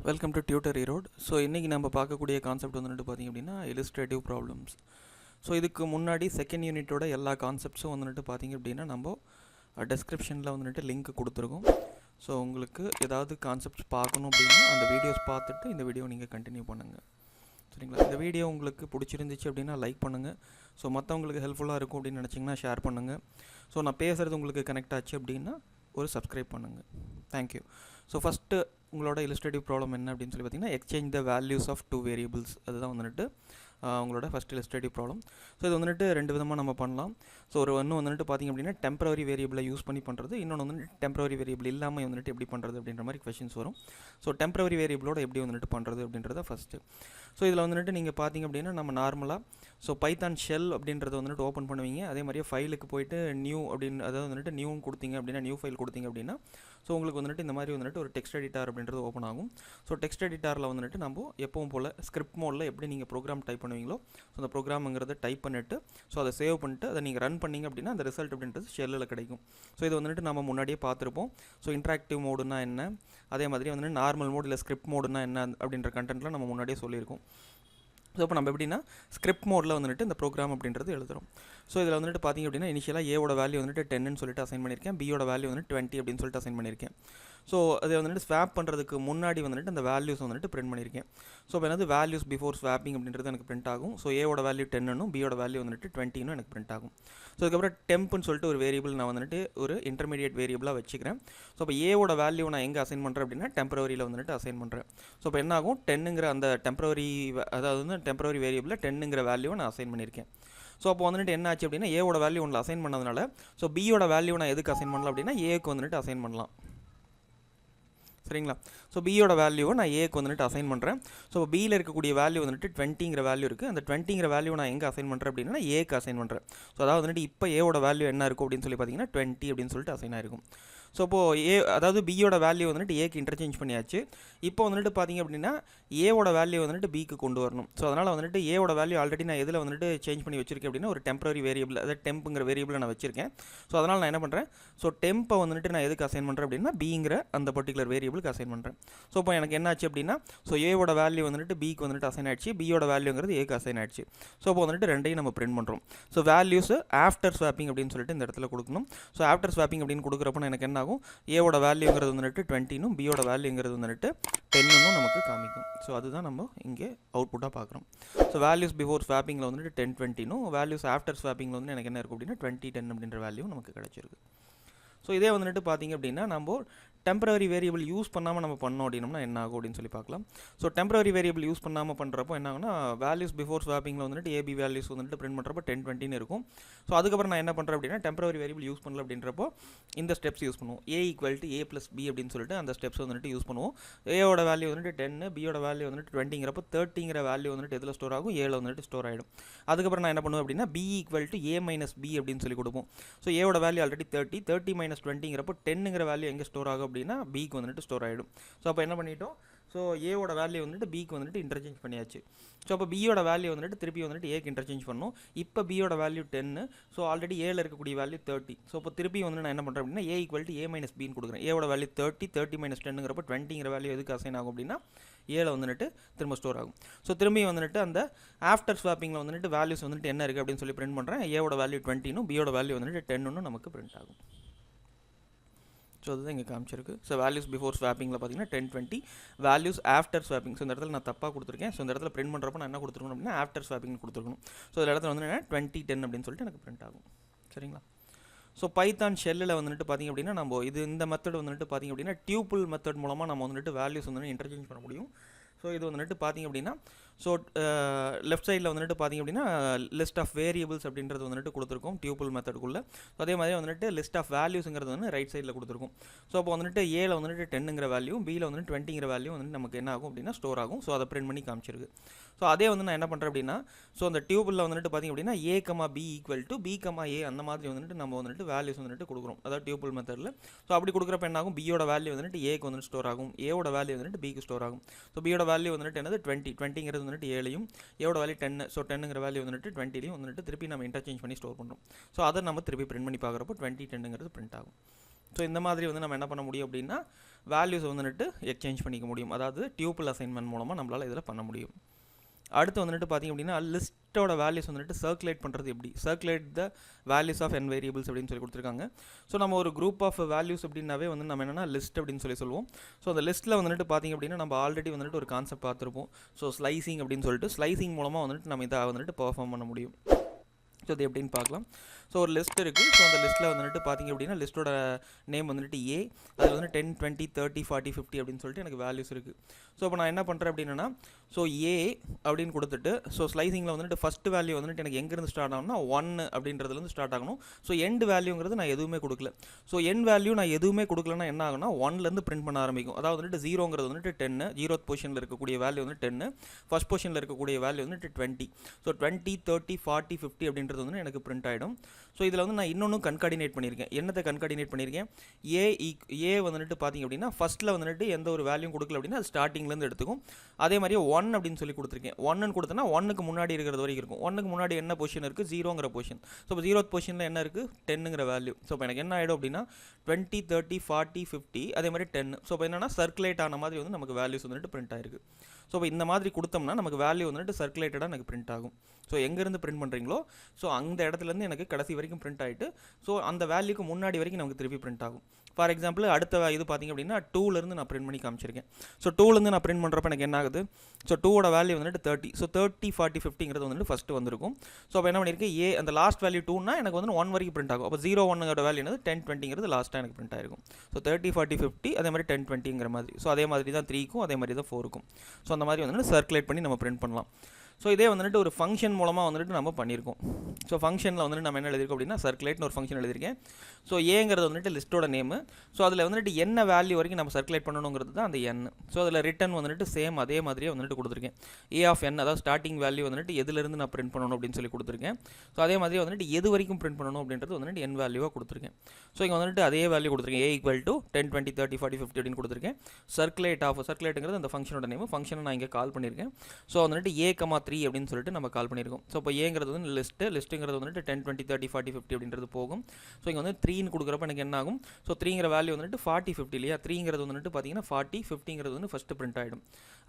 Welcome to tutor Erode. So இன்றைக்கி நம்ம பார்க்கக்கூடிய கான்செப்ட் வந்துட்டு பார்த்திங்க அப்படின்னா இல்லுஸ்ட்ரேட்டிவ் ப்ராப்ளம்ஸ். ஸோ இதுக்கு முன்னாடி செகண்ட் யூனிட்டோட எல்லா கான்செப்ட்ஸும் வந்துட்டு பார்த்திங்க அப்படின்னா நம்ம டெஸ்கிரிப்ஷனில் வந்துட்டு லிங்க் கொடுத்துருக்கோம். ஸோ உங்களுக்கு ஏதாவது கான்செப்ட்ஸ் பார்க்கணும் அப்படின்னா அந்த வீடியோஸ் பார்த்துட்டு இந்த வீடியோ நீங்கள் கண்டினியூ பண்ணுங்கள். சரிங்களா? இந்த வீடியோ உங்களுக்கு பிடிச்சிருந்துச்சு அப்படின்னா லைக் பண்ணுங்கள். ஸோ மற்றவங்களுக்கு ஹெல்ப்ஃபுல்லாக இருக்கும் அப்படின்னு நினச்சிங்கன்னா ஷேர் பண்ணுங்கள். ஸோ நான் பேசுகிறது உங்களுக்கு கனெக்ட் ஆச்சு அப்படின்னா ஒரு சப்ஸ்கிரைப் பண்ணுங்கள். தேங்க்யூ. ஸோ ஃபஸ்ட்டு உங்களோட இல்லுஸ்ட்ரேட்டிவ் ப்ராப்ளம் என்ன அப்படின்னு சொல்லி பார்த்தீங்கன்னா exchange the values of two variables. அதுதான் வந்துட்டு உங்களோட ஃபஸ்ட் இல்லுஸ்ட்ரேட்டிவ் ப்ராப்ளம். ஸோ இது வந்துட்டு ரெண்டு விதமாக நம்ம பண்ணலாம். ஸோ ஒன்று வந்துட்டு பார்த்திங்க அப்படின்னா டெம்பரரி வேரியபிளை யூஸ் பண்ணி பண்ணுறது, இன்னொன்று வந்துட்டு டெம்பரரி வேரியபிள் இல்லாமல் வந்துட்டு எப்படி பண்ணுறது அப்படின்ற மாதிரி கொஷின்ஸ் வரும். ஸோ டெம்பரரி வேரியபிளோட எப்படி வந்துட்டு பண்ணுறது அப்படின்றத ஃபஸ்ட்டு. ஸோ இதில் வந்துட்டு நீங்கள் பார்த்திங்க அப்படின்னா நம்ம நார்மலாக ஸோ பைத்தான் ஷெல் அப்படின்றத வந்துட்டு ஓப்பன் பண்ணுவீங்க. அதே மாதிரியே ஃபைலுக்கு போய்ட்டு நியூ அப்படின்னு அதாவது வந்துட்டு நியூன்னு கொடுத்தீங்க அப்படின்னா நியூ ஃபைல் கொடுத்தீங்க அப்படின்னா ஸோ உங்களுக்கு வந்துட்டு இந்த மாதிரி வந்துட்டு ஒரு டெக்ஸ்ட் எடிட்டார் அப்படின்றது ஓப்பன் ஆகும். ஸோ டெக்ஸ்ட் எடிட்டாரில் வந்துட்டு நம்ம எப்பவும் போல் ஸ்கிரிப்ட் மோடில் எப்படி நீங்கள் ப்ரோக்ராம் டைப் பண்ணுவீங்களோ ஸோ அந்த ப்ரோக்ராம்ங்கிறத டைப் பண்ணிவிட்டு ஸோ அதை சேவ் பண்ணிட்டு அதை நீங்கள் ரன் பண்ணிங்க அப்படின்னா அந்த ரிசல்ட் அப்படின்றது ஷெல்லில் கிடைக்கும். ஸோ இது வந்துட்டு நம்ம முன்னாடியே பார்த்துருப்போம். ஸோ இன்ட்ராக்டிவ் மோடுனா என்ன, அதே மாதிரி வந்துட்டு நார்மல் மோட் இல்லை ஸ்கிரிப்ட் மோடுனா என்ன அப்படின்ற கண்டென்ட்லாம் நம்ம முன்னாடியே சொல்லியிருக்கோம். ஸோ இப்போ நம்ம எப்படின்னா ஸ்கிரிப்ட் மோடில் வந்துட்டு இந்த ப்ரோக்ராம் அப்படின்றது எழுதுகிறோம். ஸோ இதில் வந்துட்டு பார்த்திங்க அப்படின்னா இனிஷியலாக ஏவோட வேல்யூ வந்துட்டு 10ன்னு சொல்லிட்டு அசைன் பண்ணியிருக்கேன், பியோட வேல்யூ வந்துட்டு 20 அப்படின்னு சொல்லிட்டு அசைன் பண்ணியிருக்கேன். ஸோ அதை வந்துட்டு ஸ்வாப் பண்ணுறதுக்கு முன்னாடி வந்துட்டு அந்த வேல்யூஸ் வந்துட்டு பிரிண்ட் பண்ணியிருக்கேன். ஸோ இப்போ என்னது வேல்யூஸ் பிஃபோர் ஸ்வாப்பிங் அப்படின்றது எனக்கு பிரிண்ட் ஆகும். ஸோ ஏவோட வேல்யூ 10னும் பியோட வேல்யூ வந்துட்டு 20னும் எனக்கு பிரிண்ட் ஆகும். ஸோ அதுக்கப்புறம் டெம்ப்னு சொல்லிட்டு ஒரு வேரியபிள் நான் வந்துட்டு ஒரு இன்டர்மீடியட் வேரியபிளாக வச்சுக்கிறேன். ஸோ இப்போ ஏவோட வேல்யூ நான் எங்கே அசைன் பண்ணுறேன் அப்படின்னா டெம்பரரியில் வந்துட்டு அசைன் பண்ணுறேன். ஸோ இப்போ என்ன ஆகும், 10ங்கிற அந்த டெம்பரரி அதாவது வந்து டெம்பரரி வேரியபிளில் 10ங்கிற வேல்யூவை நான் அசைன் பண்ணியிருக்கேன். ஸோ அப்போ வந்துட்டு என்ன ஆச்சு அப்படின்னா ஏவோட வேல்யூ ஒன்றில் அசைன் பண்ணதுனால ஸோ பியோட வேல்யூ நான் எதுக்கு அசைன் பண்ணலாம் அப்படின்னா ஏக்கு வந்துட்டு அசைன் பண்ணலாம். சரிங்களா? ஸோ பியோட வேல்யூவை நான் ஏக்கு வந்துட்டு அசைன் பண்ணுறேன். ஸோ பியில் இருக்கக்கூடிய வேல்யூ வந்துட்டு 20ங்கிற வேல்யூ இருக்குது. அந்த 20ங்கிற வேல்யூ நான் எங்கே அசைன் பண்ணுறேன் அப்படின்னா ஏக்கு அசைன் பண்ணுறேன். ஸோ அதாவது வந்துட்டு இப்போ ஏவோட வேல்யூ என்ன இருக்கும் அப்படின்னு சொல்லி பார்த்தீங்கன்னா 20 அப்படின்னு சொல்லிட்டு அசைன் ஆயிருக்கும். ஸோ இப்போது அதாவது பியோட வேல்யூ வந்துட்டு ஏக்கு இன்டர்சேஞ்ச் பண்ணியாச்சு. இப்போ வந்துட்டு பார்த்திங்க அப்படின்னா ஏவோட வேல்யூ வந்துட்டு பிக்கு கொண்டு வரணும். ஸோ அதனால் வந்துட்டு ஏவோட வேல்யூ ஆல்ரெடி நான் எதில் வந்துட்டு சேஞ்ச் பண்ணி வச்சிருக்கேன் அப்படின்னா ஒரு டெம்பரரி வேரியபிள், அதாவது டெம்ப்புங்கிற வேரியபிளை நான் வச்சிருக்கேன். ஸோ அதனால் நான் என்ன பண்ணுறேன், ஸோ டெம்பை வந்துட்டு நான் எதுக்கு அசைன் பண்ணுறேன் அப்படின்னா பிங்கிற அந்த பர்டிகுலர் வேரியபிளுக்கு அசைன் பண்ணுறேன். ஸோ இப்போ எனக்கு என்ன ஆச்சு அப்படின்னா ஸோ ஏவோட வேல்யூ வந்துட்டு பிக்கு வந்துட்டு அசைன் ஆயிடுச்சு, பியோட வேல்யூங்கிறது ஏக்கு அசைன் ஆயிடுச்சு. ஸோ இப்போ வந்துட்டு ரெண்டையும் நம்ம பிரிண்ட் பண்ணுறோம். ஸோ வேல்யூஸ் ஆஃப்டர் ஸ்வாப்பிங் அப்படின்னு சொல்லிட்டு இந்த இடத்துல கொடுக்கணும். ஸோ ஆஃப்டர் ஸ்வாப்பிங் அப்படின்னு கொடுக்குறப்ப எனக்கு என்ன ஆகும், ஏவோட வேல்யூங்கிறது வந்துட்டு 20னும் பியோட வேல்யூங்கிறது வந்துட்டு 10னும் நமக்கு காமிக்கும். ஸோ அதுதான் நம்ம இங்கே அவுட்புட்டாக பார்க்குறோம். ஸோ வேல்யூஸ் பிஃபோர் ஸ்வாப்பிங்கில் வந்துட்டு 10 20னும் வேல்யூஸ் ஆஃப்டர் ஸ்வாப்பிங்கில் வந்து எனக்கு என்ன இருக்கும் அப்படின்னா 20 10 அப்படின்ற வேல்யூ நமக்கு கிடச்சிருக்கு. ஸோ இதே வந்துட்டு பார்த்திங்க அப்படின்னா நம்ம டெம்பரரி வேரியபிள் யூஸ் பண்ணாமல் நம்ம பண்ணோம் அப்படின்னா என்ன ஆகும் அப்படின்னு சொல்லி பார்க்கலாம். ஸோ டெம்பரரி வேரியபிள் யூஸ் பண்ணாமல் பண்ணுறப்போ என்ன ஆகுனா வேல்யூஸ் பிஃபோர் ஸ்வாப்பிங்கில் வந்துட்டு ஏபி வேல்யூஸ் வந்துட்டு பிரிண்ட் பண்ணுறப்போ 10 20ன்னு இருக்கும். ஸோ அதுக்கப்புறம் நான் என்ன பண்ணுறேன் அப்படின்னா டெம்பரரி வேரியபிள் யூஸ் பண்ணல அப்படின்றப்போ இந்த ஸ்டெப்ஸ் யூஸ் பண்ணுவோம். A equal to A plus B அப்படின்னு சொல்லிட்டு அந்த ஸ்டெப்ஸ் வந்துட்டு யூஸ் பண்ணுவோம். ஏவோட வேல்யூ வந்துட்டு 10, பியோட வேல்யூ வந்துட்டு 20ங்கிறப்போ 30ங்கிற வேல்யூ வந்துட்டு எதில் ஸ்டோர் ஆகும், ஏல வந்துட்டு ஸ்டோர் ஆகிடும். அதுக்கப்புறம் நான் என்ன பண்ணுவேன் அப்படின்னா B equal to A minus B அப்படின்னு சொல்லி கொடுப்போம். ஸோ ஏவோட வேல்யூ ஆல்ரெடி 30 மைனஸ் 20ங்கிறப்போ 10ங்கிற வேல்யூ எங்கே ஸ்டோர் ஆகும் அப்படின்னா பிக்கு வந்துட்டு ஸ்டோர் ஆகிடும். ஸோ அப்போ என்ன பண்ணிட்டோம், ஸோ ஏவோட வேல்யூ வந்துட்டு பிக்கு வந்துட்டு இன்டர்சேஞ்ச் பண்ணியாச்சு. ஸோ அப்போ பியோட வேல்யூ வந்துட்டு திருப்பி வந்துட்டு ஏக்கு இன்டர்சேஞ்ச் பண்ணணும். இப்போ பியோட வேல்யூ 10, ஸோ ஆல்ரெடி ஏல இருக்கக்கூடிய வேல்யூ 30. ஸோ இப்போ திருப்பி வந்து நான் என்ன பண்ணுறேன் அப்படின்னா ஏ ஈக்குவல் டு ஏ மைனஸ் பின்னு கொடுக்குறேன். ஏவோட வேல்யூ 30 மைனஸ் 10ங்கிறப்போ 20ங்கிற வேல்யூ எதுக்கு அசைன் ஆகும் அப்படின்னா ஏல வந்துட்டு திரும்ப ஸ்டோர் ஆகும். ஸோ திரும்பி வந்துட்டு அந்த ஆஃப்டர் ஸ்வாப்பிங்கில் வந்துட்டு வேல்யூஸ் வந்துட்டு என்ன இருக்குது அப்படின்னு சொல்லி பிரிண்ட் பண்ணுறேன். ஏவோட வேல்யூ 20னும் பியோட வேல்யூ வந்துட்டு 10னும் நமக்கு பிரிண்ட் ஆகும். ஸோ அதுதான் இங்கே காமிச்சிருக்கு. ஸோ வேல்யூஸ் பிஃபோர் ஸ்வாப்பிங்கில் பார்த்தீங்கன்னா 10 20, வேல்யூஸ் ஆஃப்டர் ஸ்வாப்பிங். ஸோ இந்த இடத்துல நான் தப்பாக கொடுத்துருக்கேன். ஸோ இந்த இடத்துல பிரிண்ட் பண்ணுறப்ப நான் என்ன கொடுத்துருக்கணும் அப்படின்னா ஆஃப்டர் ஸ்வாப்பிங் கொடுத்துருக்கணும். ஸோ இந்த இடத்துல வந்து என்ன 20 10 அப்படின்னு சொல்லிட்டு எனக்கு பிரிண்ட் ஆகும். சரிங்களா? ஸோ பைத்தான் ஷெல்லில் வந்துட்டு பார்த்திங்க அப்படின்னா நம்ம இந்த மெத்தட் வந்துட்டு பார்த்திங்க அப்படின்னா டியூபிள் மெத்தட் மூலமாக நம்ம வந்துட்டு வேல்யூஸ் வந்துட்டு இன்டர்சேஞ்ச் பண்ண முடியும். ஸோ இது வந்துட்டு பார்த்திங்க அப்படின்னா ஸோ லெஃப்ட் சைடில் வந்துட்டு பார்த்திங்க அப்படின்னா லிஸ்ட் ஆஃப் வேரியபிள்ஸ் அப்படின்றது வந்துட்டு கொடுத்துருக்கோம் டியூபிள் மெத்தடுக்குள்ளே. ஸோ அதே மாதிரி வந்துட்டு லிஸ்ட் ஆஃப் வேல்யூஸுங்கிறது வந்து ரைட் சைடில் கொடுத்துருக்கும். ஸோ அப்போ வந்துட்டு ஏல வந்துட்டு 10ங்கிற வேல்யூ, பியில் வந்துட்டு 20ங்கிற வேல்யூ வந்துட்டு நமக்கு என்ன ஆகும் அப்படின்னா ஸ்டோர் ஆகும். ஸோ அதை பிரிண்ட் பண்ணி காமிச்சிருக்கு. ஸோ அதே வந்து நான் என்ன பண்ணுறேன் அப்படின்னா ஸோ அந்த டியூபிளில் வந்துட்டு பார்த்திங்க அப்படின்னா A comma B equal to B comma A அந்த மாதிரி வந்துட்டு நம்ம வந்துட்டு வேல்யூஸ் வந்துட்டு கொடுக்குறோம், அதாவது டியூபிள் மெத்தடில். ஸோ அப்படி கொடுக்குறப்ப என்ன ஆகும், பியோட வேல்யூ வந்துட்டு ஏக்கு வந்துட்டு ஸ்டோர் ஆகும், ஏவோட வேல்யூ வந்துட்டு பிக்கு ஸ்டோர் ஆகும். ஸோ பியோட வேல்யூ வந்துட்டு என்னது 20ங்கிறது வந்துட்டு ஏலையும், ஏவோட வேல்யூ 10. ஸோ 10ங்கிற வேல்யூ வந்துட்டு 20லையும் வந்துட்டு திருப்பி நம்ம இன்டர்சேஞ்ச் பண்ணி ஸ்டோர் பண்ணுறோம். ஸோ அதை நம்ம திருப்பி பிரிண்ட் பண்ணி பார்க்குறப்போ 20 10ங்கிறது பிரிண்ட் ஆகும். ஸோ இந்த மாதிரி வந்து நம்ம என்ன பண்ண முடியும் அப்படின்னா வேல்யூஸ் வந்துட்டு எக்ஸ்சேஞ்ச் பண்ணிக்க முடியும். அதாவது டியூப்பிள் அசைன்மெண்ட் மூலமாக நம்மளால் இதில் பண்ண முடியும். அடுத்து வந்துட்டு பார்த்திங்க அப்படின்னா லிஸ்ட்டோட வேல்யூஸ் வந்துட்டு சர்க்குலேட் பண்ணுறது எப்படி, circulate the values of n variables அப்படின்னு சொல்லி கொடுத்துருக்காங்க. ஸோ நம்ம ஒரு குரூப் ஆஃப் வேல்யூஸ் அப்படின்னாவே வந்து நம்ம என்னென்னா லிஸ்ட் அப்படின்னு சொல்லுவோம். ஸோ அந்த லிஸ்ட்டில் வந்துட்டு பார்த்திங்க அப்படின்னா நம்ம ஆல்ரெடி வந்துட்டு ஒரு கான்செப்ட் பார்த்துருப்போம். ஸோ ஸ்லைசிங் அப்படின்னு சொல்லிட்டு ஸ்லைசிங் மூலமாக வந்துட்டு நம்ம இதை வந்துட்டு பெர்ஃபார்ம் பண்ண முடியும். ஸோ அது எப்படின்னு பார்க்கலாம். ஸோ ஒரு லிஸ்ட் இருக்குது. ஸோ அந்த லிஸ்ட்டில் வந்துட்டு பார்த்திங்க அப்படின்னா லிஸ்ட்டோட நேம் வந்துட்டு ஏ, அதில் வந்து 10, 20, 30, 40, 50 அப்படின்னு சொல்லிட்டு எனக்கு வேல்யூஸ் இருக்குது. ஸோ இப்போ நான் என்ன பண்ணுறேன் அப்படின்னா ஸோ ஏ அப்படின்னு கொடுத்துட்டு ஸோ ஸ்லைசிங்கில் வந்துட்டு ஃபஸ்ட்டு வேல்யூ வந்துட்டு எனக்கு எங்கேருந்து ஸ்டார்ட் ஆகணும்னா 1 அப்படின்றதுலேருந்து ஸ்டார்ட் ஆகணும். ஸோ எண்ட் வேல்யூங்கிறது நான் எதுவுமே கொடுக்கல. ஸோ எண்ட் வேல்யூ நான் எதுவுமே கொடுக்கலன்னா என்ன ஆகும்னா 1லேருந்து பிரிண்ட் பண்ண ஆரம்பிக்கும். அதாவது வந்துட்டு 0ங்கிறது வந்துட்டு 10, 0th பொசிஷனில் இருக்கக்கூடிய வேல்யூ வந்து 10, ஃபஸ்ட் பொசிஷனில் இருக்கக்கூடிய வேல்யூ வந்துட்டு 20. ஸோ 20, 30, 40, 50 அப்படின்றது வந்து எனக்கு பிரிண்ட் ஆகிடும். ஸோ இதில் வந்து நான் இன்னொன்று கன்கார்டினேட் பண்ணியிருக்கேன். என்னத்தை கன்கார்டினேட் பண்ணியிருக்கேன், ஏ வந்துட்டு பார்த்திங்க அப்படின்னா ஃபஸ்ட்டில் வந்துட்டு எந்த ஒரு வேல்யூ கொடுக்கல அப்படின்னா அது ஸ்டார்டிங்லேருந்து எடுத்துக்கும். அதே மாதிரியே 1 அப்படின்னு சொல்லி கொடுத்துருக்கேன். 1ன்னு கொடுத்தனா 1க்கு முன்னாடி இருக்கிறது வரைக்கும் இருக்கும். 1க்கு முன்னாடி என்ன பொசிஷன் இருக்குது, 0ங்கிற பொசிஷன். ஸோ இப்போ 0th பொசிஷனில் என்ன இருக்குது, 10ங்கிற வேல்யூ. ஸோ இப்போ எனக்கு என்ன ஆகிடும் அப்படின்னா 20, 30, 40, 50 அதே மாதிரி 10. ஸோ இப்போ என்னென்னா சர்க்குலேட் ஆன மாதிரி வந்து நமக்கு வேல்யூஸ் வந்துட்டு பிரிண்ட் ஆகிருக்கு. ஸோ இப்போ இந்த மாதிரி கொடுத்தோம்னா நமக்கு வேல்யூ வந்துட்டு சர்க்குலேட்டடாக எனக்கு பிரிண்ட் ஆகும். ஸோ எங்கேருந்து பிரிண்ட் பண்ணுறீங்களோ ஸோ அந்த இடத்துலேருந்து எனக்கு கடைசி வரைக்கும் பிரிண்ட் ஆகிட்டு ஸோ அந்த வேல்யூக்கு முன்னாடி வரைக்கும் நமக்கு திருப்பி பிரிண்ட் ஆகும். ஃபார் எக்ஸாம்பிள் அடுத்த இது பார்த்திங்க அப்படின்னா 2லேருந்து நான் பிரிண்ட் பண்ணி காமிச்சிருக்கேன். ஸோ 2லேருந்து நான் பிரிண்ட் பண்ணுறப்ப எனக்கு என்ன ஆகுது, ஸோ 2ஓட வேல்யூ வந்துட்டு 30. ஸோ 30, 40, 50ங்கிறது வந்துட்டு ஃபஸ்ட்டு வந்திருக்கும். ஸோ அப்போ என்ன பண்ணியிருக்கேன், ஏ அந்த லாஸ்ட் வேல்யூ 2னா எனக்கு வந்து 1 வரைக்கும் பிரிண்ட் ஆகும். அப்போ 0, 1ங்கிற வேல்யூ என்னது 10, 20ங்கிறது லாஸ்ட்டாக எனக்கு பிரிண்ட் ஆயிருக்கும். ஸோ 30, 40, 50 அதே மாதிரி 10, 20ங்கிற மாதிரி. ஸோ அதே மாதிரி தான் 3க்கும் அதே மாதிரி தான் 4க்கும். ஸோ அந்த மாதிரி வந்துட்டு சர்க்குலேட் பண்ணி நம்ம பிரிண்ட் பண்ணலாம். ஸோ இதே வந்துட்டு ஒரு ஃபங்க்ஷன் மூலமாக வந்துட்டு நம்ம பண்ணியிருக்கோம். ஸோ ஃபங்க்ஷனில் வந்துட்டு நம்ம என்ன எழுதியிருக்கோம் அப்படின்னா சர்க்குலேட்னு ஒரு ஃபங்க்ஷன் எழுதியிருக்கேன். ஸோ ஏங்கிறது வந்துட்டு லிஸ்ட்டோட நேமு. ஸோ அதில் வந்துட்டு என்ன வேல்யூ வரைக்கும் நம்ம சர்க்குலேட் பண்ணணுங்கிறது தான் அந்த n. ஸோ அதில் ரிட்டன் வந்துட்டு சேம் அதே மாதிரியே வந்துட்டு கொடுத்துருக்கேன். ஏ ஆஃப் n அதாவது ஸ்டார்டிங் வேல்யூ வந்துட்டு எதுலேருந்து நான் பிரிண்ட் பண்ணணும் அப்படின்னு சொல்லி கொடுத்துருக்கேன். ஸோ அதே மாதிரி வந்துட்டு எது வரைக்கும் பிரிண்ட் பண்ணணும் அப்படின்றது வந்துட்டு n வேல்யூவாக கொடுத்துருக்கேன். ஸோ இங்கே வந்துட்டு அதே வேல்யூ கொடுத்துருக்கேன். ஏ ஈக்குவல் டு 10, 20, 30, 40, 50 அப்படின்னு கொடுத்துருக்கேன். சர்க்குலேட்டுங்கிறது அந்த ஃபங்க்ஷனோட நேமு. ஃபங்க்ஷனை நான் இங்கே கால் பண்ணியிருக்கேன். ஸோ வந்துட்டு A,3 அப்படின்னு சொல்லிட்டு நம்ம கால் பண்ணியிருக்கோம். ஸோ இப்போ ஏங்கிறது வந்து லிஸ்ட்டுங்கிறது வந்துட்டு 10, 20, 30, 40, 50 அப்படின்றது போகும். ஸோ இங்கே வந்து 3ன்னு கொடுக்குறப்ப எனக்கு என்ன ஆகும், ஸோ 3ங்கிற வேல்யூ வந்துட்டு 40, 50 இல்லையா, 3ங்கிறது வந்துட்டு பார்த்தீங்கன்னா 40, 50ங்கிறது வந்து ஃபஸ்ட்டு பிரிண்ட் ஆகிடும்.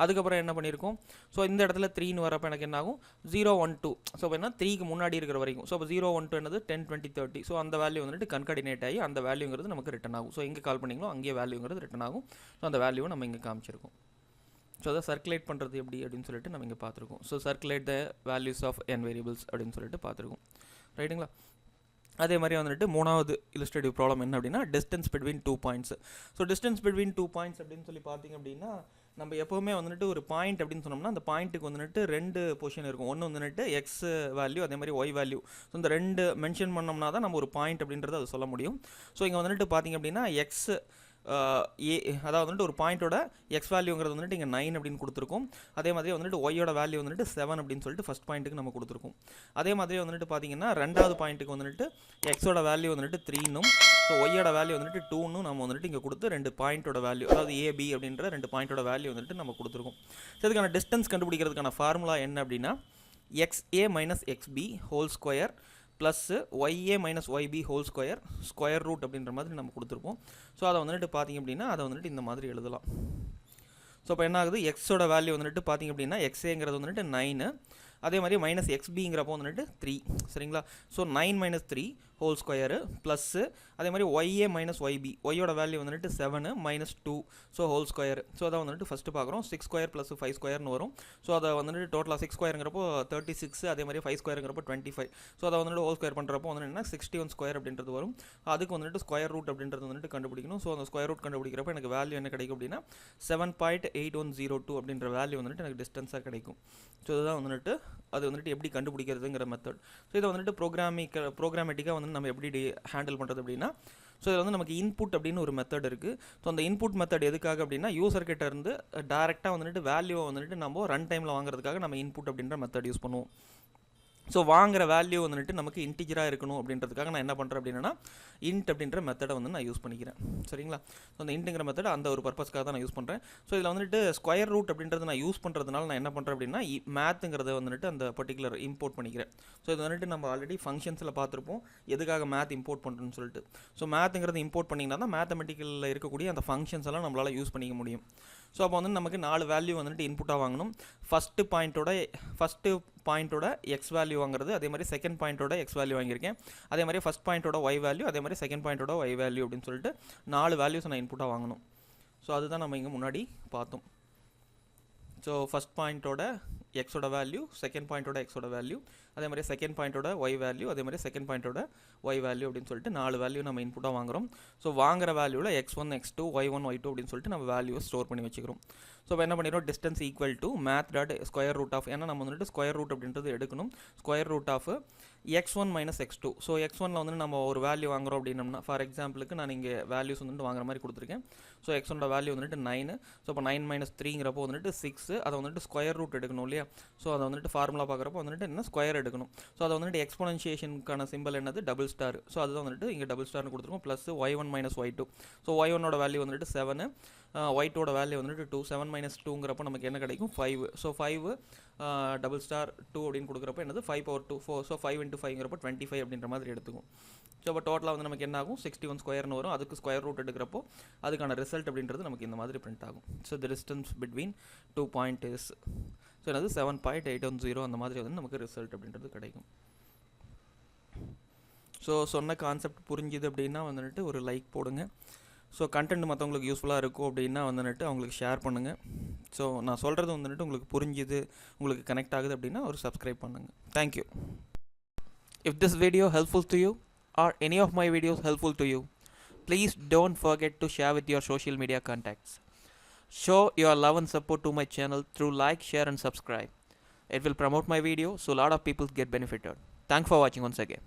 அதுக்கப்புறம் என்ன பண்ணியிருக்கோம், ஸோ இந்த இடத்துல 3ன்னு வரப்போ எனக்கு என்ன ஆகும், 0, 1, 2. ஸோ இப்போ என்ன 3க்கு முன்னாடி இருக்கிற வரைக்கும். ஸோ இப்போ 0, 1, 2 என்னது 10, 20, 30. ஸோ அந்த வேல்யூ வந்துட்டு கன்கார்டினேட் ஆகி அந்த வேல்யூங்கிறது நமக்கு ரிட்டன் ஆகும். ஸோ எங்கே கால் பண்ணிங்களோ அங்கேயே வேல்யூங்கிறது ரிட்டன் ஆகும். ஸோ அந்த வேல்யூவை நம்ம இங்கே காமிச்சிருக்கோம். ஸோ அதை சர்க்குலேட் பண்ணுறது எப்படி அப்படின்னு சொல்லிட்டு நம்ம இங்கே பார்த்துருக்கோம். So circulate the values of n variables அப்படின்னு சொல்லிட்டு பார்த்துருக்கோம். ரைட்டுங்களா. அதே மாதிரி வந்துட்டு மூணாவது இல்லஸ்ட்ரேட்டிவ் ப்ராப்ளம் என்ன அப்படின்னா distance between 2 points. So distance between 2 points அப்படின்னு சொல்லி பார்த்தீங்க அப்படின்னா நம்ம எப்போவுமே வந்துட்டு ஒரு பாயிண்ட் அப்படின்னு சொன்னோம்னா அந்த பாயிண்ட்டுக்கு வந்துட்டு 2 பொசிஷன் இருக்கும். ஒன்று வந்துட்டு எக்ஸ் வேல்யூ அதே மாதிரி ஒய் வேல்யூ. ஸோ இந்த 2 மென்ஷன் பண்ணோம்னா தான் நம்ம ஒரு பாயிண்ட் அப்படின்றத அது சொல்ல முடியும். ஸோ இங்கே வந்துட்டு பார்த்தீங்க அப்படின்னா எக்ஸ் ஏ அதாவது வந்துட்டு ஒரு பாயிண்ட்டோட எக்ஸ் வேல்யூங்கிறது வந்துட்டு இங்கே 9 அப்படின்னு கொடுத்துருக்கோம். அதே மாதிரி வந்துட்டு ஒய்யோட வேல்யூ வந்துட்டு 7 அப்படின்னு சொல்லிட்டு ஃபஸ்ட் பாயிண்ட்டுக்கு நம்ம கொடுத்துருக்கோம். அதே மாதிரி வந்துட்டு பார்த்தீங்கன்னா ரெண்டாவது பாயிண்ட்டுக்கு வந்துட்டு எக்ஸோட வேல்யூ வந்துட்டு 3னும் ஸோ ஒய்யோட வேல்யூ வந்துட்டு 2னும் நம்ம வந்துட்டு இங்கே கொடுத்து 2 பாயிண்ட்டோட வேல்யூ அதாவது ஏபி அப்படின்ற 2 பாயிண்ட்டோட வேல்யூ வந்துட்டு நம்ம கொடுத்துருக்கோம். ஸோ இதுக்கான டிஸ்டன்ஸ் கண்டுபிடிக்கிறதுக்கான ஃபார்முலா என்ன அப்படின்னா XA minus XB whole square plus YA minus YB whole square root அப்படின்ற மாதிரி நம்ம கொடுத்துருப்போம். ஸோ அதை வந்துட்டு பார்த்திங்க அப்படின்னா அதை வந்துட்டு இந்த மாதிரி எழுதலாம். ஸோ இப்போ என்ன ஆகுது, எக்ஸோட வேல்யூ வந்துட்டு பார்த்திங்க அப்படின்னா எக்ஸேங்கிறது வந்துட்டு 9, அதே மாதிரி மைனஸ் XBங்கிறப்போ வந்துட்டு 3. சரிங்களா. So 9 minus 3 whole square plus அதே மாதிரி YA minus YB ஒய்யோட வேல்யூ வந்துட்டு 7 minus 2 so whole square. So அதை வந்துட்டு ஃபஸ்ட்டு பார்க்குறோம் 6 ஸ்கொயர் ப்ளஸ் 5 ஸ்கொயர்னு வரும். ஸோ அதை வந்துட்டு டோட்டலாக 6 ஸ்கொயருங்கிறப்போ 36, அதே மாதிரி 5 ஸ்கொயருங்கிறப்போ 25. ஸோ அதை வந்துட்டு ஹோல் ஸ்கொயர் பண்ணுறப்போ வந்துட்டு என்ன 61 ஸ்கொயர் அப்படின்றது வரும். அதுக்கு வந்துட்டு ஸ்கொயர் ரூட் அப்படின்றது வந்துட்டு கண்டுபிடிக்கணும். ஸோ அந்த ஸ்கொயர் ரூட் கண்டுபிடிக்கிறப்ப எனக்கு வேல்யூ என்ன கிடைக்கும் அப்படின்னா 7.8102 அப்படின்ற வேல்யூ வந்துட்டு எனக்கு டிஸ்டன்ஸாக கிடைக்கும். ஸோ இதுதான் வந்துட்டு அது வந்துட்டு எப்படி கண்டுபிடிக்கிறதுங்கிற மெத்தட். ஸோ இதை வந்துட்டு ப்ரோக்ராமேட்டிக்காக வந்து நம்ம எப்படி ஹேண்டில் பண்ணுறது அப்படின்னா ஸோ இதில் வந்து நமக்கு இன்புட் அப்படின்னு ஒரு மெத்தட் இருக்குது. ஸோ அந்த இன்புட் மெத்தட் எதுக்காக அப்படின்னா யூசர் கிட்ட இருந்து டேரெக்டாக வந்துட்டு வேல்யூவை வந்துட்டு நம்ம ரன் டைமில் வாங்குறதுக்காக நம்ம இன்புட் அப்படின்ற மெத்தட் யூஸ் பண்ணுவோம். ஸோ வாங்குற வேல்யூ வந்துட்டு நமக்கு இன்டிஜராக இருக்கணும் அப்படின்றதுக்காக நான் என்ன பண்ணுறேன் அப்படின்னா இன்ட் அப்படின்ற மெத்தடை வந்து நான் யூஸ் பண்ணிக்கிறேன். சரிங்களா? ஸோ அந்த இன்ட்டுங்கிற மெத்தட் அந்த ஒரு பர்பஸ்க்காக தான் நான் யூஸ் பண்ணுறேன். ஸோ இதில் வந்துட்டு ஸ்கொயர் ரூட் அப்படின்றது நான் யூஸ் பண்ணுறதுனால நான் என்ன பண்ணுறேன் அப்படின்னா மேத்துங்கிறத வந்துட்டு அந்த பர்டிகுலர் இம்போர்ட் பண்ணிக்கிறேன். ஸோ இது வந்துட்டு நம்ம ஆல்ரெடி ஃபங்க்ஷன்ஸில் பார்த்துருப்போம் எதுக்காக மேத் இம்போர்ட் பண்ணுறோன்னு சொல்லிட்டு. ஸோ மேத்துங்கிறது இம்போர்ட் பண்ணிங்கன்னா தான் மேத்தமெட்டிக்கலில் இருக்கக்கூடிய அந்த ஃபங்க்ஷன்ஸ் எல்லாம் நம்மளால் யூஸ் பண்ணிக்க முடியும். ஸோ அப்போ வந்து நமக்கு 4 வேல்யூ வந்துட்டு இன்புட்டாக வாங்கணும். ஃபஸ்ட்டு பாயிண்ட்டோட எக்ஸ் வேல்யூ வாங்குறது, அதே மாதிரி செகண்ட் பாயிண்ட்டோட எக்ஸ் வேல்யூ வாங்கியிருக்கேன், அதே மாதிரி ஃபஸ்ட் பாயிண்ட்டோட ஒய் வேல்யூ, அதே மாதிரி செகண்ட் பாயிண்ட்டோட ஒய் வேல்யூ அப்படின்னு சொல்லிட்டு 4 வேல்யூஸ் நான் இன்புட்டாக வாங்கணும். ஸோ அதுதான் நம்ம இங்கே முன்னாடி பார்த்தோம். ஸோ ஃபஸ்ட் பாயிண்ட்டோட எக்ஸோட வேல்யூ, செகண்ட் பாயிண்ட்டோட எக்ஸோட வேல்யூ, அதே மாதிரி செகண்ட் பாயிண்ட்டோட ஒய் வேல்யூ, அதே மாதிரி செகண்ட் பாயிண்ட்டோட ஒய் வேல்யூ அப்படின்னு சொல்லிட்டு 4 வேல்யூ நம்ம இன்புட்டாக வாங்குறோம். ஸோ வாங்குற வேல்யூவில் x1 x2 y1 y2 அப்படின்னு சொல்லிட்டு நம்ம வேல்யூவை ஸ்டோர் பண்ணி வச்சுக்கிறோம். ஸோ இப்போ என்ன பண்ணிடுறோம், distance equal to math dot square root of, ஏன்னா நம்ம வந்துட்டு ஸ்கொயர் ரூட் அப்படின்றது எடுக்கணும், square root of x1 minus x2. So x1ல வந்து நம்ம ஒரு வேல்யூ வாங்குறோம் அப்படின்னம்னா, ஃபார் எக்ஸாம்பிளுக்கு நான் இங்கே வேல்யூஸ் வந்துட்டு வாங்குற மாதிரி கொடுத்துருக்கேன். ஸோ x1 வேல்யூ வந்துட்டு 9. ஸோ இப்போ 9 மைனஸ் 3ங்கிறப்போ வந்துட்டு 6. அதை வந்துட்டு ஸ்கொயர் ரூட் எடுக்கணும் இல்லையா? ஸோ அதை வந்துட்டு ஃபார்முலா பார்க்குறப்போ வந்துட்டு என்ன ஸ்கொயர் எடுக்கணும். ஸோ அதை வந்துட்டு எக்ஸ்பொனன்ஷியேஷனுக்கான சிம்பிள் என்னது, டபுள் ஸ்டார். ஸோ அதுதான் வந்துட்டு இங்கே டபுள் ஸ்டார்னு கொடுத்துருக்கோம். Plus y1 minus y2. So y1ஓட வேல்யூ வந்துட்டு 7, y2ஓட வேல்யூ வந்துட்டு 2. 7 மைனஸ் 2ங்கிறப்போ நமக்கு என்ன கிடைக்கும், 5. ஸோ 5 டபுள் ஸ்டார் 2 அப்படின்னு கொடுக்குறப்போ என்னது 5 power 2 4. ஸோ 5 into 5ங்கிறப்போ 25 அப்படின்ற மாதிரி எடுத்துக்கும். ஸோ அப்போ டோட்டலாக வந்து நமக்கு என்ன ஆகும், 61 ஸ்கொயர்னு வரும். அதுக்கு ஸ்கொயர் ரூட் எடுக்கிறப்போ அதுக்கான ரிசல்ட் அப்படின்றது நமக்கு இந்த மாதிரி பிரிண்ட் ஆகும். So the distance between 2 point is, so என்னது 7.810 அந்த மாதிரி வந்து நமக்கு ரிசல்ட் அப்படின்றது கிடைக்கும். ஸோ சொன்ன கான்செப்ட் புரிஞ்சுது அப்படின்னா வந்துட்டு ஒரு லைக் போடுங்க. ஸோ கண்டென்ட் மற்றவங்களுக்கு யூஸ்ஃபுல்லாக இருக்கும் அப்படின்னா வந்துட்டு அவங்களுக்கு ஷேர் பண்ணுங்கள். ஸோ நான் சொல்கிறது வந்துட்டு உங்களுக்கு புரிஞ்சுது, உங்களுக்கு கனெக்ட் ஆகுது அப்படின்னா ஒரு சப்ஸ்கிரைப் பண்ணுங்கள். Thank you. If this video helpful to you or any of my videos helpful to you, please don't forget to share with your social media contacts. Show your love and support to my channel through like, share and subscribe. It will promote my video so a lot of people get benefited. Thanks for watching once again.